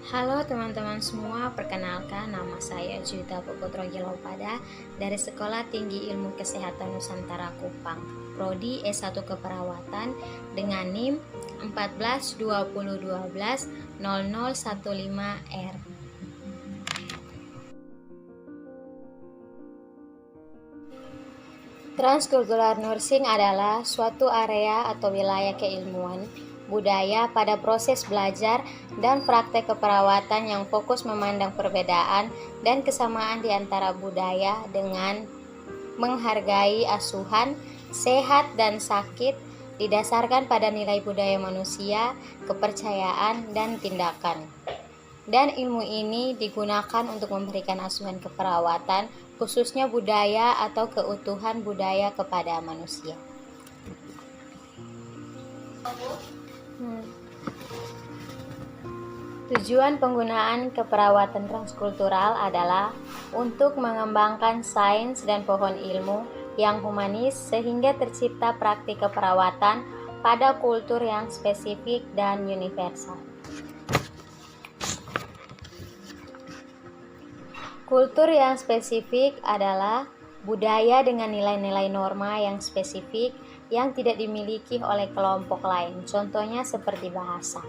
Halo teman-teman semua, perkenalkan nama saya Juwita Puputro Jelopada dari Sekolah Tinggi Ilmu Kesehatan Nusantara Kupang, Prodi S1 Keperawatan dengan NIM 1420120015R. Transkultural nursing adalah suatu area atau wilayah keilmuan budaya pada proses belajar dan praktek keperawatan yang fokus memandang perbedaan dan kesamaan di antara budaya dengan menghargai asuhan, sehat dan sakit didasarkan pada nilai budaya manusia, kepercayaan, dan tindakan. Dan ilmu ini digunakan untuk memberikan asuhan keperawatan, khususnya budaya atau keutuhan budaya kepada manusia. Tujuan penggunaan keperawatan transkultural adalah untuk mengembangkan sains dan pohon ilmu yang humanis sehingga tercipta praktik keperawatan pada kultur yang spesifik dan universal. Kultur yang spesifik adalah budaya dengan nilai-nilai norma yang spesifik yang tidak dimiliki oleh kelompok lain, contohnya seperti bahasa.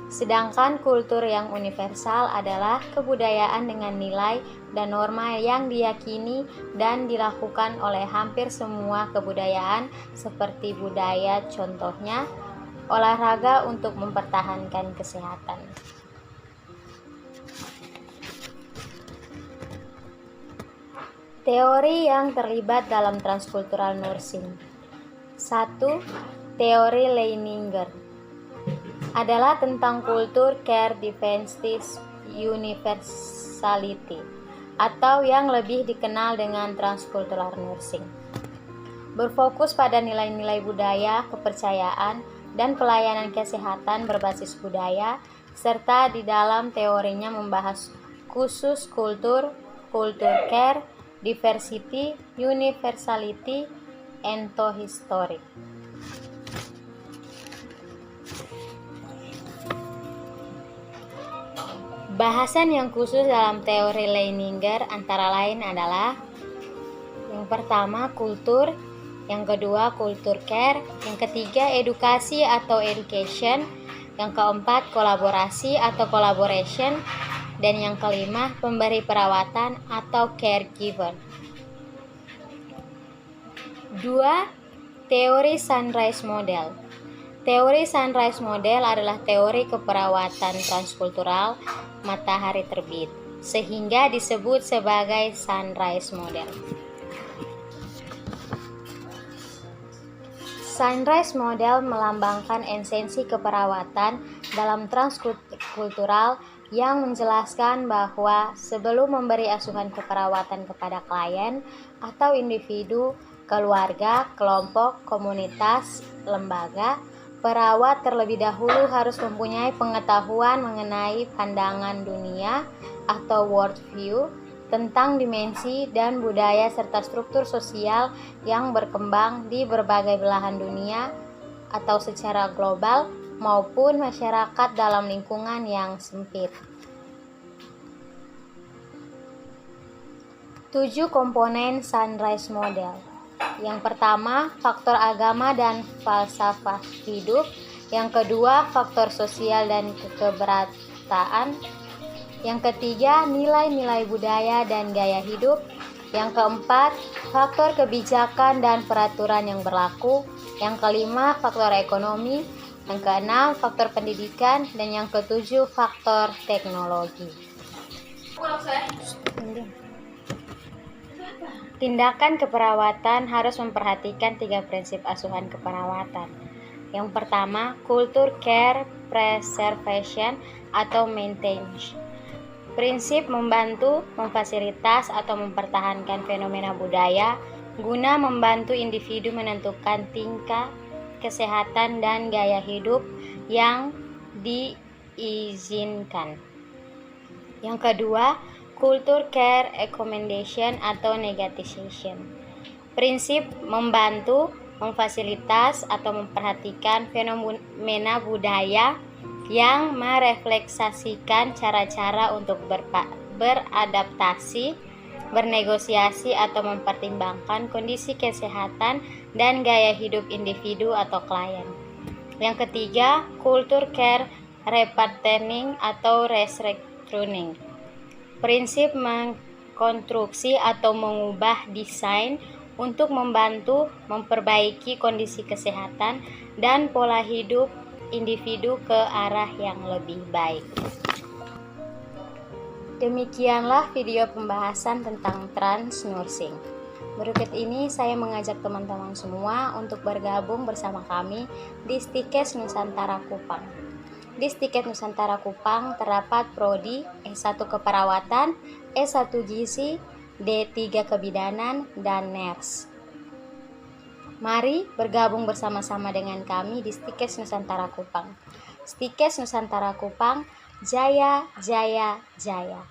Sedangkan kultur yang universal adalah kebudayaan dengan nilai dan norma yang diyakini dan dilakukan oleh hampir semua kebudayaan seperti budaya contohnya olahraga untuk mempertahankan kesehatan. Teori yang terlibat dalam transkultural nursing. 1. Teori Leininger adalah tentang kultur care diversity universality atau yang lebih dikenal dengan transkultural nursing. Berfokus pada nilai-nilai budaya, kepercayaan, dan pelayanan kesehatan berbasis budaya, serta di dalam teorinya membahas khusus kultur care, diversity, universality, ethnohistory. Bahasan yang khusus dalam teori Leininger antara lain adalah yang pertama kultur, yang kedua kultur care, yang ketiga edukasi atau education, yang keempat kolaborasi atau collaboration, dan yang kelima pemberi perawatan atau caregiver. 2. Teori Sunrise Model. Teori Sunrise Model adalah teori keperawatan transkultural matahari terbit, sehingga disebut sebagai Sunrise Model. Sunrise Model melambangkan esensi keperawatan dalam transkultural yang menjelaskan bahwa sebelum memberi asuhan keperawatan kepada klien atau individu, keluarga, kelompok, komunitas, lembaga, perawat terlebih dahulu harus mempunyai pengetahuan mengenai pandangan dunia atau worldview tentang dimensi dan budaya serta struktur sosial yang berkembang di berbagai belahan dunia atau secara global maupun masyarakat dalam lingkungan yang sempit. 7 komponen Sunrise Model. Yang pertama, faktor agama dan falsafah hidup. Yang kedua, faktor sosial dan kekeberatan. Yang ketiga, nilai-nilai budaya dan gaya hidup. Yang keempat, faktor kebijakan dan peraturan yang berlaku. Yang kelima, faktor ekonomi. Yang keenam, faktor pendidikan. Dan yang ketujuh, faktor teknologi. Tindakan keperawatan harus memperhatikan 3 prinsip asuhan keperawatan. Yang pertama, kultur care preservation atau maintenance. Prinsip membantu, memfasilitas atau mempertahankan fenomena budaya guna membantu individu menentukan tingkah kesehatan dan gaya hidup yang diizinkan. Yang kedua, kultur care accommodation atau negatization. Prinsip membantu, memfasilitas atau memperhatikan fenomena budaya yang merefleksasikan cara-cara untuk beradaptasi, bernegosiasi atau mempertimbangkan kondisi kesehatan dan gaya hidup individu atau klien. Yang ketiga, kultur care repatterning atau restructuring. Prinsip mengkonstruksi atau mengubah desain untuk membantu memperbaiki kondisi kesehatan dan pola hidup individu ke arah yang lebih baik. Demikianlah video pembahasan tentang transnursing. Berikut ini saya mengajak teman-teman semua untuk bergabung bersama kami di Stikes Nusantara Kupang. Di Stikes Nusantara Kupang terdapat prodi S1 Keperawatan, S1 Gizi, D3 Kebidanan, dan NERS. Mari bergabung bersama-sama dengan kami di Stikes Nusantara Kupang. Stikes Nusantara Kupang, jaya, jaya, jaya.